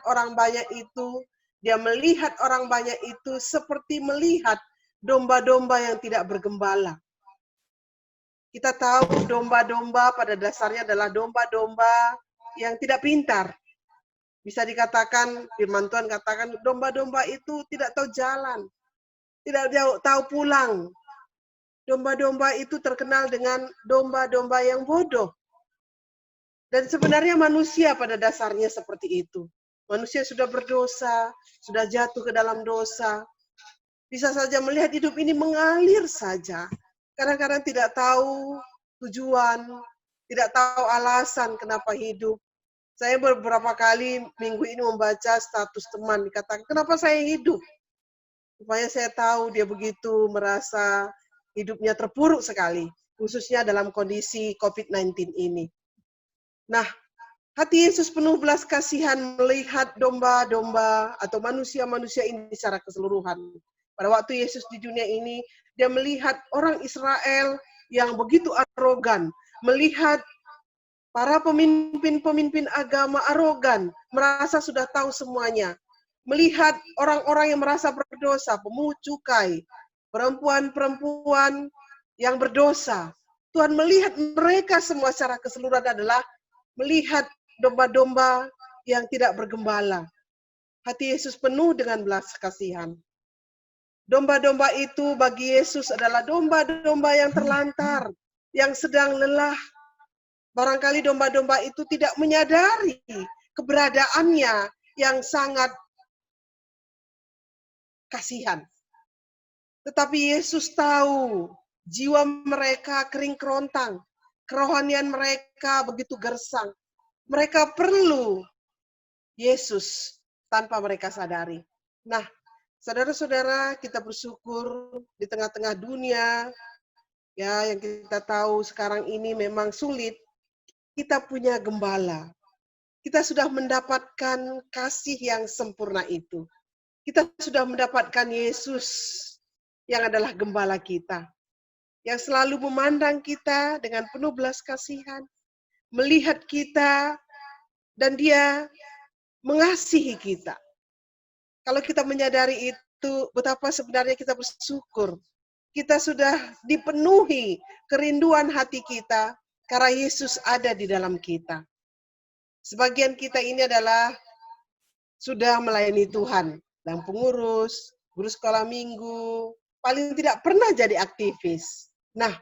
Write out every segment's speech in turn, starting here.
orang banyak itu, dia melihat orang banyak itu seperti melihat domba-domba yang tidak bergembala. Kita tahu domba-domba pada dasarnya adalah domba-domba yang tidak pintar. Bisa dikatakan, firman Tuhan katakan, domba-domba itu tidak tahu jalan, tidak tahu pulang. Domba-domba itu terkenal dengan domba-domba yang bodoh. Dan sebenarnya manusia pada dasarnya seperti itu. Manusia sudah berdosa, sudah jatuh ke dalam dosa. Bisa saja melihat hidup ini mengalir saja. Kadang-kadang tidak tahu tujuan, tidak tahu alasan kenapa hidup. Saya beberapa kali minggu ini membaca status teman, dikatakan, kenapa saya hidup? Supaya saya tahu dia begitu merasa hidupnya terpuruk sekali, khususnya dalam kondisi COVID-19 ini. Nah, hati Yesus penuh belas kasihan melihat domba-domba atau manusia-manusia ini secara keseluruhan. Pada waktu Yesus di dunia ini, dia melihat orang Israel yang begitu arogan, melihat para pemimpin-pemimpin agama arogan, merasa sudah tahu semuanya. Melihat orang-orang yang merasa berdosa, pemungut cukai, perempuan-perempuan yang berdosa. Tuhan melihat mereka semua secara keseluruhan adalah melihat domba-domba yang tidak bergembala. Hati Yesus penuh dengan belas kasihan. Domba-domba itu bagi Yesus adalah domba-domba yang terlantar, yang sedang lelah. Barangkali domba-domba itu tidak menyadari keberadaannya yang sangat kasihan. Tetapi Yesus tahu jiwa mereka kering kerontang, kerohanian mereka begitu gersang. Mereka perlu Yesus tanpa mereka sadari. Nah, saudara-saudara, kita bersyukur di tengah-tengah dunia ya yang kita tahu sekarang ini memang sulit. Kita punya gembala. Kita sudah mendapatkan kasih yang sempurna itu. Kita sudah mendapatkan Yesus yang adalah gembala kita, yang selalu memandang kita dengan penuh belas kasihan, melihat kita, dan dia mengasihi kita. Kalau kita menyadari itu, betapa sebenarnya kita bersyukur. Kita sudah dipenuhi kerinduan hati kita karena Yesus ada di dalam kita. Sebagian kita ini adalah sudah melayani Tuhan, dan pengurus, guru sekolah minggu, paling tidak pernah jadi aktivis. Nah,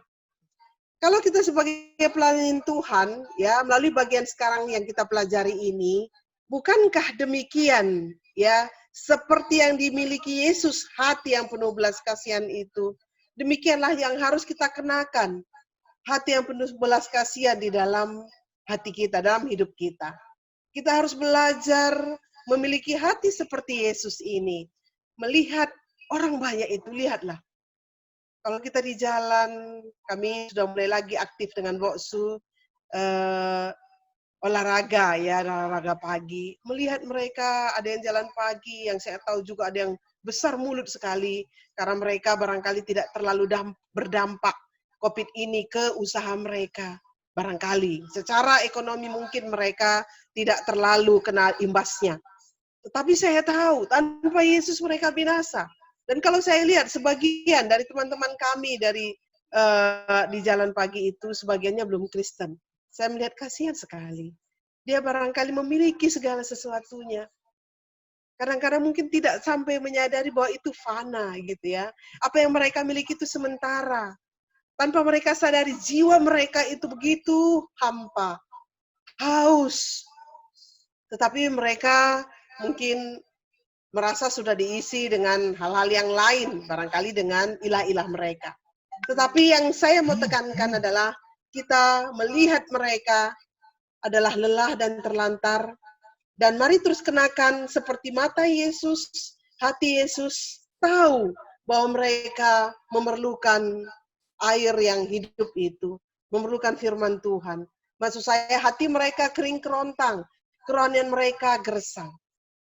kalau kita sebagai pelayan Tuhan, ya melalui bagian sekarang yang kita pelajari ini, bukankah demikian, ya seperti yang dimiliki Yesus, hati yang penuh belas kasihan itu, demikianlah yang harus kita kenakan, hati yang penuh belas kasihan di dalam hati kita, dalam hidup kita. Kita harus belajar memiliki hati seperti Yesus ini. Melihat orang banyak itu, lihatlah. Kalau kita di jalan, kami sudah mulai lagi aktif dengan Boksu, olahraga ya, olahraga pagi. Melihat mereka, ada yang jalan pagi, yang saya tahu juga ada yang besar mulut sekali, karena mereka barangkali tidak terlalu berdampak COVID ini ke usaha mereka. Barangkali, secara ekonomi mungkin mereka tidak terlalu kena imbasnya. Tetapi saya tahu, tanpa Yesus mereka binasa. Dan kalau saya lihat, sebagian dari teman-teman kami di jalan pagi itu, sebagiannya belum Kristen. Saya melihat kasihan sekali. Dia barangkali memiliki segala sesuatunya. Kadang-kadang mungkin tidak sampai menyadari bahwa itu fana gitu ya. Apa yang mereka miliki itu sementara. Tanpa mereka sadari jiwa mereka itu begitu hampa, haus. Tetapi mereka mungkin merasa sudah diisi dengan hal-hal yang lain, barangkali dengan ilah-ilah mereka. Tetapi yang saya mau tekankan adalah kita melihat mereka adalah lelah dan terlantar, dan mari terus kenakan seperti mata Yesus, hati Yesus, tahu bahwa mereka memerlukan air yang hidup itu, memerlukan firman Tuhan. Maksud saya hati mereka kering kerontang, kerohanian mereka gersang.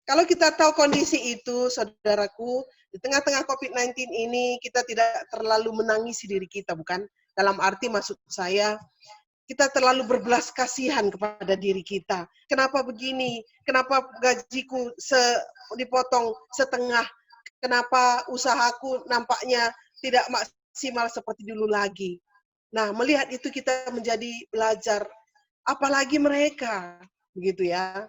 Kalau kita tahu kondisi itu, saudaraku, di tengah-tengah COVID-19 ini, kita tidak terlalu menangisi diri kita, bukan? Dalam arti maksud saya, Kita terlalu berbelas kasihan kepada diri kita. Kenapa begini? Kenapa gajiku dipotong setengah? Kenapa usahaku nampaknya tidak maksimal seperti dulu lagi? Nah, melihat itu kita menjadi belajar. Apalagi mereka, begitu ya.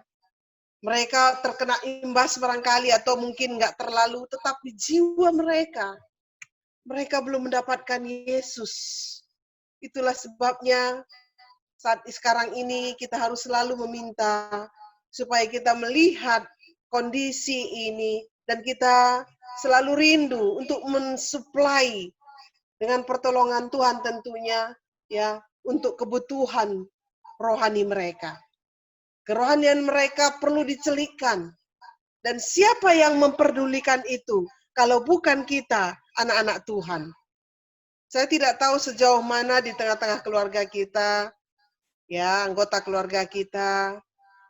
Mereka terkena imbas barangkali atau mungkin nggak terlalu, tetapi jiwa mereka belum mendapatkan Yesus. Itulah sebabnya saat sekarang ini kita harus selalu meminta supaya kita melihat kondisi ini dan kita selalu rindu untuk mensuplai dengan pertolongan Tuhan tentunya ya untuk kebutuhan rohani mereka. Kerohanian mereka perlu dicelikkan. Dan siapa yang memperdulikan itu kalau bukan kita, anak-anak Tuhan? Saya tidak tahu sejauh mana di tengah-tengah keluarga kita, ya, anggota keluarga kita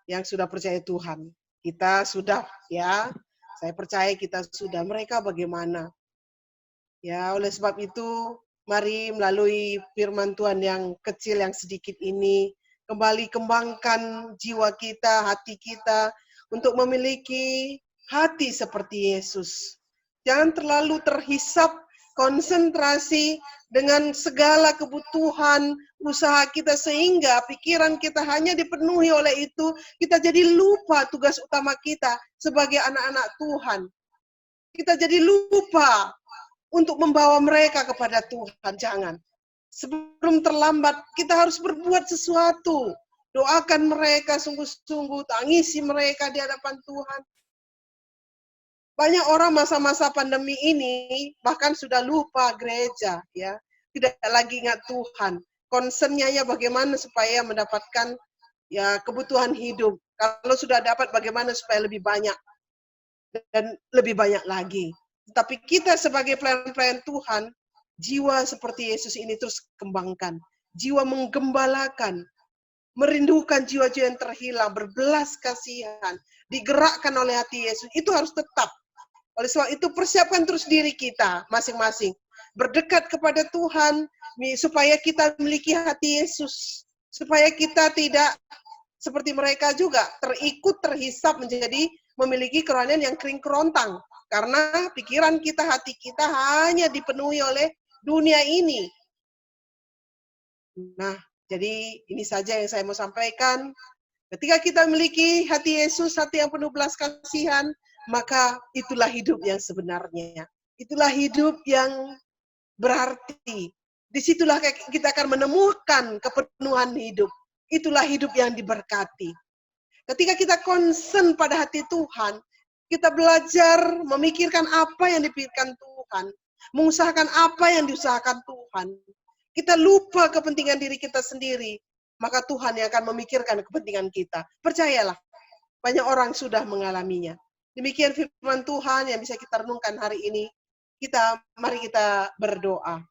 yang sudah percaya Tuhan. Kita sudah, ya, saya percaya kita sudah. Mereka bagaimana? Ya, oleh sebab itu, mari melalui firman Tuhan yang kecil, yang sedikit ini, kembali kembangkan jiwa kita, hati kita, untuk memiliki hati seperti Yesus. Jangan terlalu terhisap, konsentrasi dengan segala kebutuhan usaha kita, sehingga pikiran kita hanya dipenuhi oleh itu, kita jadi lupa tugas utama kita sebagai anak-anak Tuhan. Kita jadi lupa untuk membawa mereka kepada Tuhan. Jangan. Sebelum terlambat, kita harus berbuat sesuatu. Doakan mereka sungguh-sungguh, tangisi mereka di hadapan Tuhan. Banyak orang masa-masa pandemi ini bahkan sudah lupa gereja, ya. Tidak lagi ingat Tuhan. Concernnya ya bagaimana supaya mendapatkan ya kebutuhan hidup. Kalau sudah dapat bagaimana supaya lebih banyak dan lebih banyak lagi. Tapi kita sebagai pelayan-pelayan Tuhan, jiwa seperti Yesus ini terus kembangkan. Jiwa menggembalakan, merindukan jiwa-jiwa yang terhilang, berbelas kasihan, digerakkan oleh hati Yesus. Itu harus tetap. Oleh sebab itu persiapkan terus diri kita masing-masing. Berdekat kepada Tuhan, supaya kita memiliki hati Yesus. Supaya kita tidak seperti mereka juga terhisap menjadi memiliki kerohanian yang kering kerontang. Karena pikiran kita, hati kita hanya dipenuhi oleh dunia ini. Nah, jadi ini saja yang saya mau sampaikan. Ketika kita memiliki hati Yesus, hati yang penuh belas kasihan, maka itulah hidup yang sebenarnya. Itulah hidup yang berarti. Disitulah kita akan menemukan kepenuhan hidup. Itulah hidup yang diberkati. Ketika kita concern pada hati Tuhan, kita belajar memikirkan apa yang dipikirkan Tuhan, mengusahakan apa yang diusahakan Tuhan. Kita lupa kepentingan diri kita sendiri, maka Tuhan yang akan memikirkan kepentingan kita. Percayalah, banyak orang sudah mengalaminya. Demikian firman Tuhan yang bisa kita renungkan hari ini. Mari kita berdoa.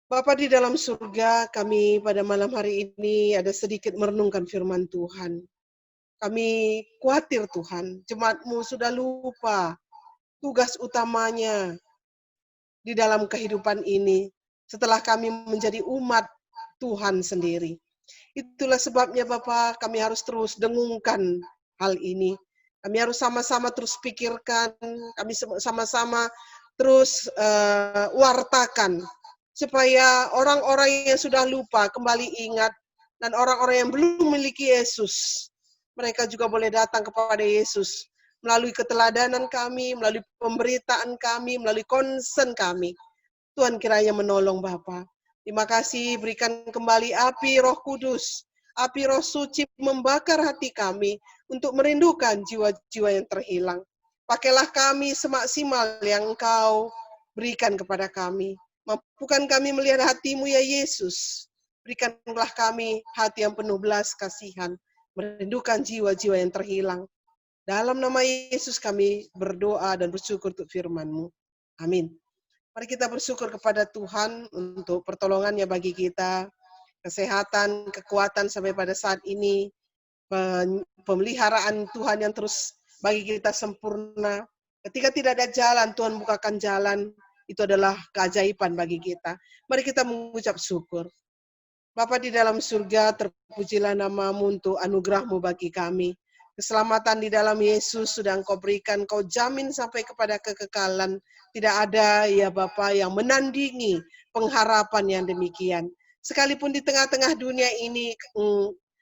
Bapa di dalam surga, kami pada malam hari ini ada sedikit merenungkan firman Tuhan. Kami khawatir Tuhan, jemaat-Mu sudah lupa tugas utamanya di dalam kehidupan ini setelah kami menjadi umat Tuhan sendiri. Itulah sebabnya Bapak, kami harus terus dengungkan hal ini. Kami harus sama-sama terus pikirkan, kami sama-sama terus wartakan, supaya orang-orang yang sudah lupa kembali ingat, dan orang-orang yang belum memiliki Yesus, mereka juga boleh datang kepada Yesus melalui keteladanan kami, melalui pemberitaan kami, melalui concern kami. Tuhan kiranya menolong Bapa. Terima kasih, berikan kembali api Roh Kudus, api Roh Suci membakar hati kami untuk merindukan jiwa-jiwa yang terhilang. Pakailah kami semaksimal yang Engkau berikan kepada kami. Mampukan kami melihat hati-Mu ya Yesus. Berikanlah kami hati yang penuh belas kasihan, merindukan jiwa-jiwa yang terhilang. Dalam nama Yesus kami berdoa dan bersyukur untuk firman-Mu. Amin. Mari kita bersyukur kepada Tuhan untuk pertolongannya bagi kita, kesehatan, kekuatan sampai pada saat ini, pemeliharaan Tuhan yang terus bagi kita sempurna. Ketika tidak ada jalan, Tuhan bukakan jalan, itu adalah keajaiban bagi kita. Mari kita mengucap syukur. Bapa di dalam surga, terpujilah nama-Mu untuk anugerah-Mu bagi kami. Keselamatan di dalam Yesus sudah Engkau berikan, Engkau jamin sampai kepada kekekalan. Tidak ada ya Bapa yang menandingi pengharapan yang demikian. Sekalipun di tengah-tengah dunia ini,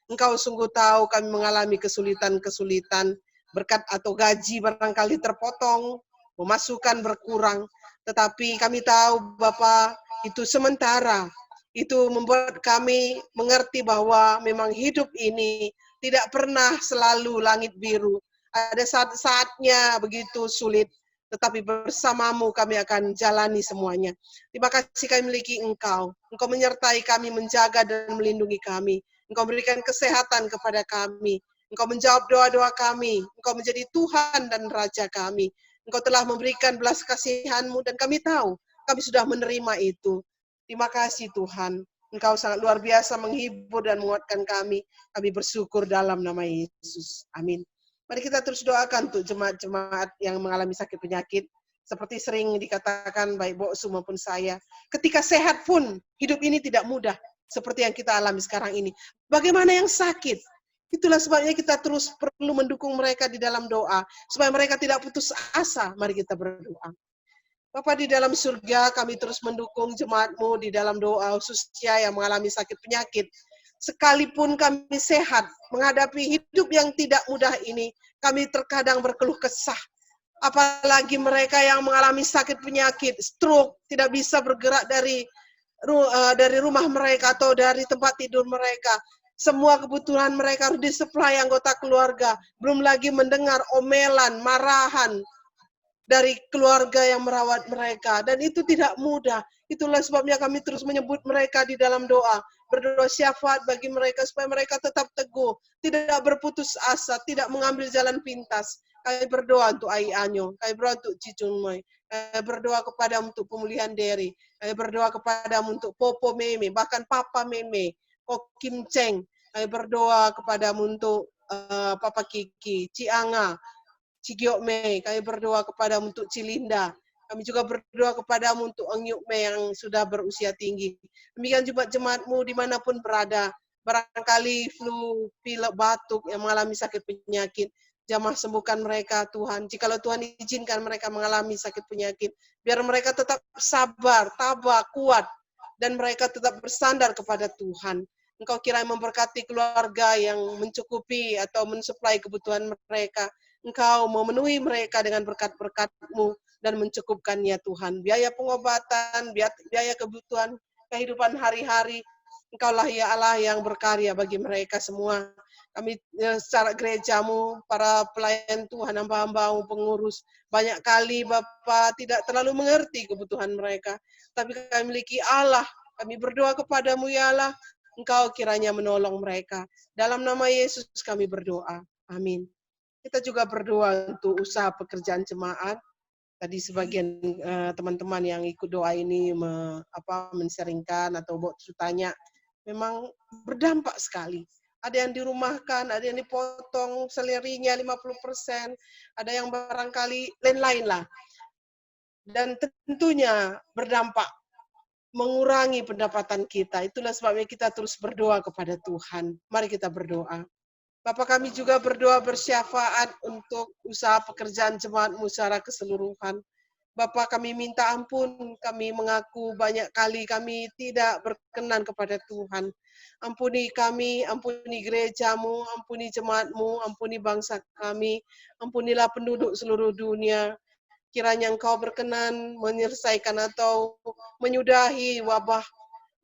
Engkau sungguh tahu kami mengalami kesulitan-kesulitan, berkat atau gaji barangkali terpotong, pemasukan berkurang. Tetapi kami tahu Bapa itu sementara. Itu membuat kami mengerti bahwa memang hidup ini tidak pernah selalu langit biru. Ada saat-saatnya begitu sulit, tetapi bersamamu kami akan jalani semuanya. Terima kasih kami memiliki Engkau. Engkau menyertai kami, menjaga dan melindungi kami. Engkau berikan kesehatan kepada kami. Engkau menjawab doa-doa kami. Engkau menjadi Tuhan dan Raja kami. Engkau telah memberikan belas kasihan-Mu dan kami tahu kami sudah menerima itu. Terima kasih Tuhan. Engkau sangat luar biasa menghibur dan menguatkan kami. Kami bersyukur dalam nama Yesus. Amin. Mari kita terus doakan untuk jemaat-jemaat yang mengalami sakit penyakit. Seperti sering dikatakan baik Boksu maupun saya. Ketika sehat pun hidup ini tidak mudah. Seperti yang kita alami sekarang ini. Bagaimana yang sakit? Itulah sebabnya kita terus perlu mendukung mereka di dalam doa. Supaya mereka tidak putus asa. Mari kita berdoa. Bapa di dalam surga, kami terus mendukung jemaat-Mu di dalam doa khususnya yang mengalami sakit penyakit. Sekalipun kami sehat, menghadapi hidup yang tidak mudah ini, kami terkadang berkeluh kesah. Apalagi mereka yang mengalami sakit penyakit, stroke, tidak bisa bergerak dari rumah mereka atau dari tempat tidur mereka. Semua kebutuhan mereka harus disuplai anggota keluarga. Belum lagi mendengar omelan, marahan, dari keluarga yang merawat mereka. Dan itu tidak mudah. Itulah sebabnya kami terus menyebut mereka di dalam doa. Berdoa syafaat bagi mereka supaya mereka tetap teguh. Tidak berputus asa, tidak mengambil jalan pintas. Kami berdoa untuk Ai Anyo. Kami berdoa untuk Cicung Moy. Kami berdoa kepada untuk pemulihan Derry. Kami berdoa kepada untuk Popo Meme, bahkan Papa Meme, Ko Kim Cheng. Kami berdoa kepada untuk Papa Kiki, Cianga, Cigiok Mei, kami berdoa kepada untuk Cilinda. Kami juga berdoa kepada untuk Engyuk Mei yang sudah berusia tinggi. Demikian juga jemaat-Mu dimanapun berada. Barangkali flu, pilek, batuk, yang mengalami sakit penyakit. Jamah sembuhkan mereka, Tuhan. Jikalau Tuhan izinkan mereka mengalami sakit penyakit, biar mereka tetap sabar, tabah, kuat, dan mereka tetap bersandar kepada Tuhan. Engkau kiranya memberkati keluarga yang mencukupi atau mensuplai kebutuhan mereka. Engkau memenuhi mereka dengan berkat-berkat-Mu dan mencukupkannya Tuhan. Biaya pengobatan, biaya kebutuhan kehidupan hari-hari, Engkaulah ya Allah yang berkarya bagi mereka semua. Kami secara gereja-Mu, para pelayan Tuhan, hamba-hamba-Mu, pengurus, banyak kali Bapa tidak terlalu mengerti kebutuhan mereka. Tapi kami memiliki Allah, kami berdoa kepadamu ya Allah, Engkau kiranya menolong mereka. Dalam nama Yesus kami berdoa. Amin. Kita juga berdoa untuk usaha pekerjaan jemaat. Tadi sebagian teman-teman yang ikut doa ini menseringkan atau tanya, memang berdampak sekali. Ada yang dirumahkan, ada yang dipotong selerinya 50%, ada yang barangkali lain-lain lah. Dan tentunya berdampak mengurangi pendapatan kita. Itulah sebabnya kita terus berdoa kepada Tuhan. Mari kita berdoa. Bapak kami juga berdoa bersyafaat untuk usaha pekerjaan jemaat-Mu secara keseluruhan. Bapak kami minta ampun, kami mengaku banyak kali kami tidak berkenan kepada Tuhan. Ampuni kami, ampuni gereja-Mu, ampuni jemaat-Mu, ampuni bangsa kami, ampunilah penduduk seluruh dunia. Kiranya Engkau berkenan menyelesaikan atau menyudahi wabah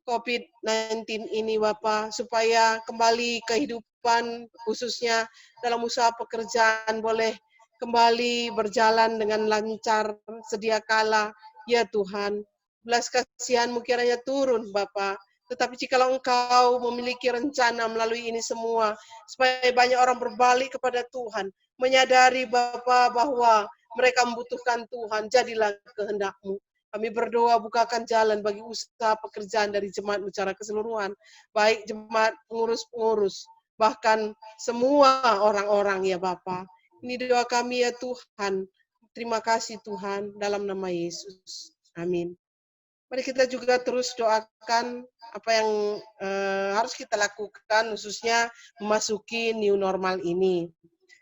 COVID-19 ini Bapak, supaya kembali kehidupan khususnya dalam usaha pekerjaan boleh kembali berjalan dengan lancar sedia kala. Ya Tuhan, belas kasihan-Mu kiranya turun Bapak. Tetapi jikalau Engkau memiliki rencana melalui ini semua, supaya banyak orang berbalik kepada Tuhan, menyadari Bapak bahwa mereka membutuhkan Tuhan, jadilah kehendak-Mu. Kami berdoa bukakan jalan bagi usaha pekerjaan dari jemaat secara keseluruhan, baik jemaat pengurus-pengurus, bahkan semua orang-orang ya Bapa. Ini doa kami ya Tuhan. Terima kasih Tuhan dalam nama Yesus. Amin. Mari kita juga terus doakan apa yang harus kita lakukan, khususnya memasuki new normal ini.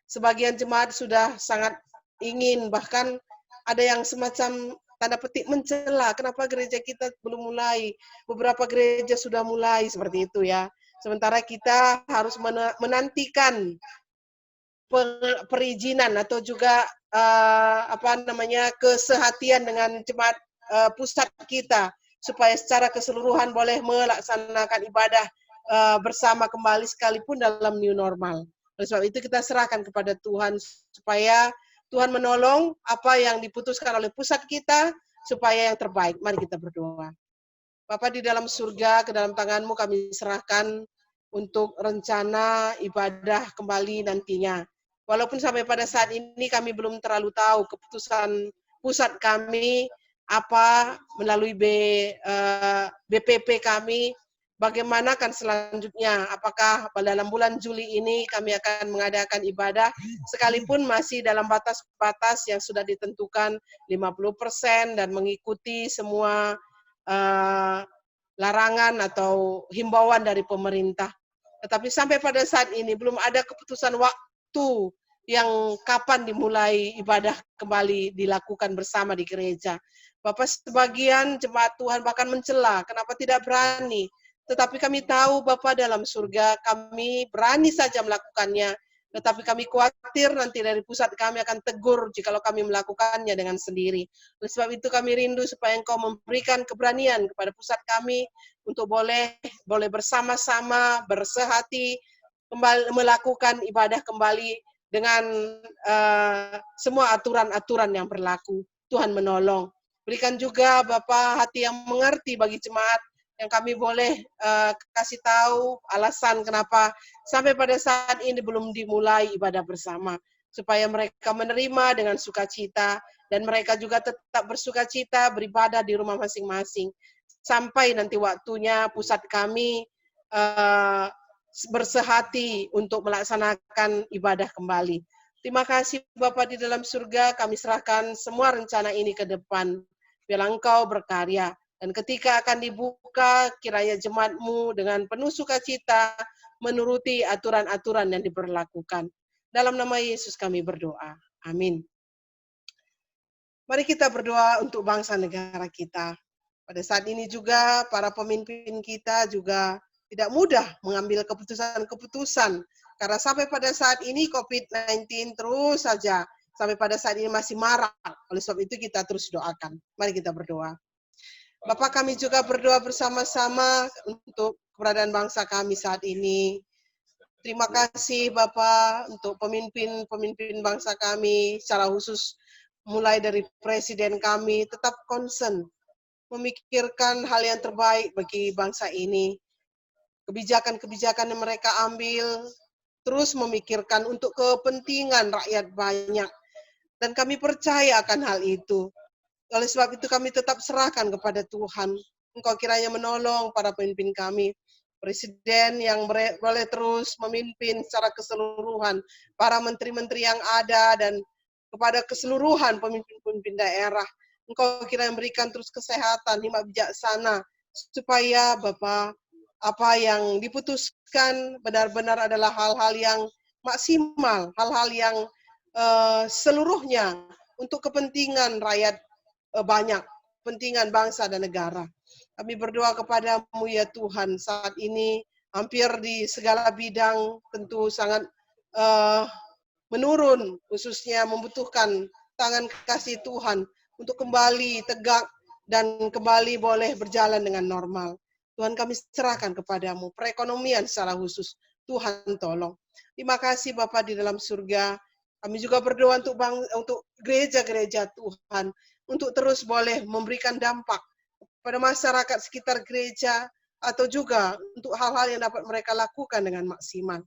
Sebagian jemaat sudah sangat ingin, bahkan ada yang semacam tanda petik mencela, kenapa gereja kita belum mulai? Beberapa gereja sudah mulai seperti itu ya. Sementara kita harus menantikan perizinan atau juga kesehatian dengan jemaat pusat kita supaya secara keseluruhan boleh melaksanakan ibadah bersama kembali sekalipun dalam new normal. Oleh sebab itu kita serahkan kepada Tuhan supaya Tuhan menolong apa yang diputuskan oleh pusat kita supaya yang terbaik. Mari kita berdoa. Bapa di dalam surga, ke dalam tangan-Mu kami serahkan untuk rencana ibadah kembali nantinya. Walaupun sampai pada saat ini kami belum terlalu tahu keputusan pusat kami apa melalui BPP kami, bagaimana kan selanjutnya, apakah dalam bulan Juli ini kami akan mengadakan ibadah, sekalipun masih dalam batas-batas yang sudah ditentukan 50% dan mengikuti semua larangan atau himbauan dari pemerintah. Tetapi sampai pada saat ini belum ada keputusan waktu yang kapan dimulai ibadah kembali dilakukan bersama di gereja. Bapak, sebagian jemaat Tuhan bahkan mencela, kenapa tidak berani? Tetapi kami tahu Bapak dalam surga, kami berani saja melakukannya. Tetapi kami khawatir nanti dari pusat kami akan tegur jika kami melakukannya dengan sendiri. Oleh sebab itu kami rindu supaya Engkau memberikan keberanian kepada pusat kami untuk boleh bersama-sama bersehati kembali melakukan ibadah kembali dengan semua aturan-aturan yang berlaku. Tuhan menolong. Berikan juga Bapak hati yang mengerti bagi jemaat yang kami boleh kasih tahu alasan kenapa sampai pada saat ini belum dimulai ibadah bersama. Supaya mereka menerima dengan sukacita dan mereka juga tetap bersukacita beribadah di rumah masing-masing. Sampai nanti waktunya pusat kami bersehati untuk melaksanakan ibadah kembali. Terima kasih Bapak di dalam surga, kami serahkan semua rencana ini ke depan. Biarlah Engkau berkarya. Dan ketika akan dibuka, kiranya jemaat-Mu dengan penuh sukacita menuruti aturan-aturan yang diberlakukan. Dalam nama Yesus kami berdoa. Amin. Mari kita berdoa untuk bangsa negara kita. Pada saat ini juga para pemimpin kita juga tidak mudah mengambil keputusan-keputusan. Karena sampai pada saat ini COVID-19 terus saja. Sampai pada saat ini masih marak. Oleh sebab itu kita terus doakan. Mari kita berdoa. Bapak, kami juga berdoa bersama-sama untuk keberadaan bangsa kami saat ini. Terima kasih Bapak untuk pemimpin bangsa kami, secara khusus mulai dari presiden kami, tetap concern, memikirkan hal yang terbaik bagi bangsa ini. Kebijakan-kebijakan yang mereka ambil, terus memikirkan untuk kepentingan rakyat banyak. Dan kami percaya akan hal itu. Oleh sebab itu kami tetap serahkan kepada Tuhan. Engkau kiranya menolong para pemimpin kami. Presiden yang boleh terus memimpin secara keseluruhan. Para menteri-menteri yang ada dan kepada keseluruhan pemimpin-pemimpin daerah. Engkau kiranya memberikan terus kesehatan, hikmat bijaksana. Supaya Bapak, apa yang diputuskan benar-benar adalah hal-hal yang maksimal. Hal-hal yang seluruhnya untuk kepentingan rakyat banyak, kepentingan bangsa dan negara. Kami berdoa kepadamu ya Tuhan, saat ini hampir di segala bidang tentu sangat menurun, khususnya membutuhkan tangan kasih Tuhan untuk kembali tegak dan kembali boleh berjalan dengan normal. Tuhan, kami serahkan kepadamu perekonomian secara khusus. Tuhan tolong. Terima kasih Bapak di dalam surga. Kami juga berdoa untuk gereja-gereja Tuhan, untuk terus boleh memberikan dampak pada masyarakat sekitar gereja, atau juga untuk hal-hal yang dapat mereka lakukan dengan maksimal.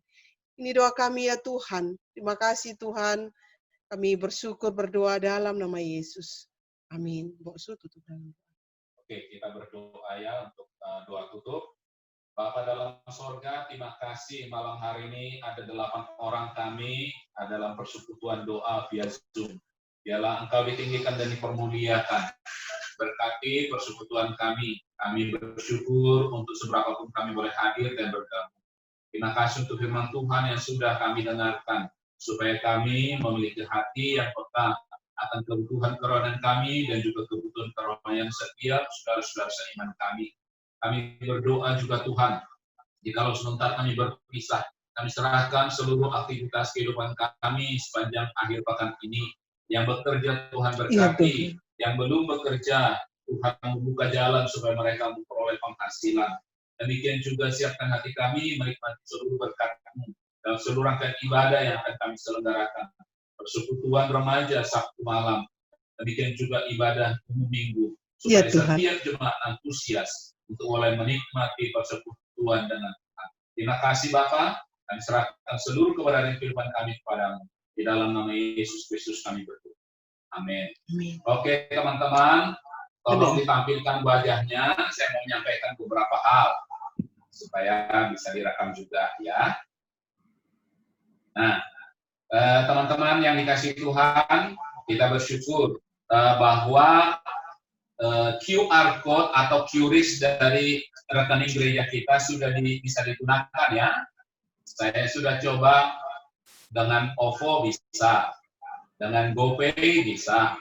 Ini doa kami ya Tuhan. Terima kasih Tuhan. Kami bersyukur berdoa dalam nama Yesus. Amin. Oke, kita berdoa ya untuk doa tutup. Bapa dalam sorga, terima kasih malam hari ini ada 8 orang kami dalam persekutuan doa via Zoom. Biarlah Engkau ditinggikan dan dipermuliakan. berkati persekutuan kami. Kami bersyukur untuk seberapapun kami boleh hadir dan bergabung. Terima kasih untuk firman Tuhan yang sudah kami dengarkan, supaya kami memiliki hati yang peka akan kebutuhan kerohanian kami dan juga kebutuhan kerohanian setiap saudara-saudara seiman kami. Kami berdoa juga Tuhan, jikalau sebentar kami berpisah, kami serahkan seluruh aktivitas kehidupan kami sepanjang akhir pekan ini. Yang bekerja Tuhan berkati, yang belum bekerja Tuhan membuka jalan supaya mereka memperoleh penghasilan. Demikian juga siapkan hati kami menikmati seluruh berkat-Mu dalam seluruh rangkaian ibadah yang akan kami selenggarakan. Persekutuan remaja Sabtu malam, demikian juga ibadah umum minggu, supaya setiap jemaat antusias untuk mulai menikmati persekutuan dengan Tuhan. Terima kasih Bapa, kami serahkan seluruh keberadaan kehidupan kami kepadamu. Di dalam nama Yesus Kristus kami berdoa. Amin. Oke teman-teman, tolong ditampilkan wajahnya. Saya mau menyampaikan beberapa hal supaya bisa direkam juga ya. Nah, teman-teman yang dikasihi Tuhan, kita bersyukur bahwa QR code atau QRIS dari rekening gereja kita sudah bisa digunakan ya. Saya sudah coba dengan OVO bisa, dengan GoPay bisa,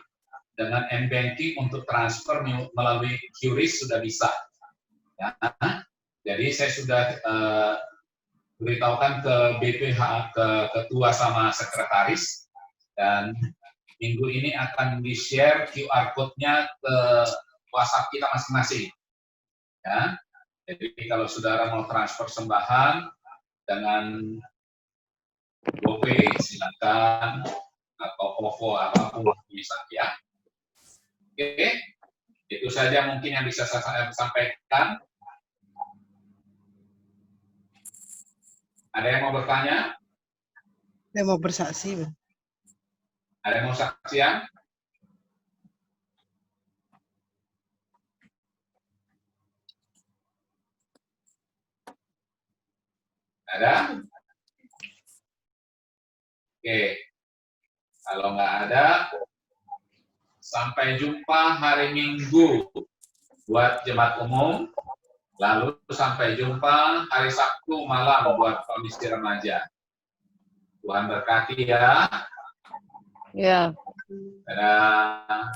dengan M-Banking untuk transfer melalui QRIS sudah bisa. Ya. Jadi saya sudah beritahukan ke BPH, ke ketua sama sekretaris, dan minggu ini akan di-share QR code-nya ke WhatsApp kita masing-masing. Ya. Jadi kalau saudara mau transfer sembahan dengan GoPay, silakan, atau OVO apapun bisa ya. Oke, itu saja mungkin yang bisa saya sampaikan. Ada yang mau bertanya? Saya mau bersaksi. Ada yang mau saksian? Ada? Oke. Kalau nggak ada, sampai jumpa hari Minggu buat jemaat umum. Lalu sampai jumpa hari Sabtu malam buat komisi remaja. Tuhan berkati ya. Ya. Dadah.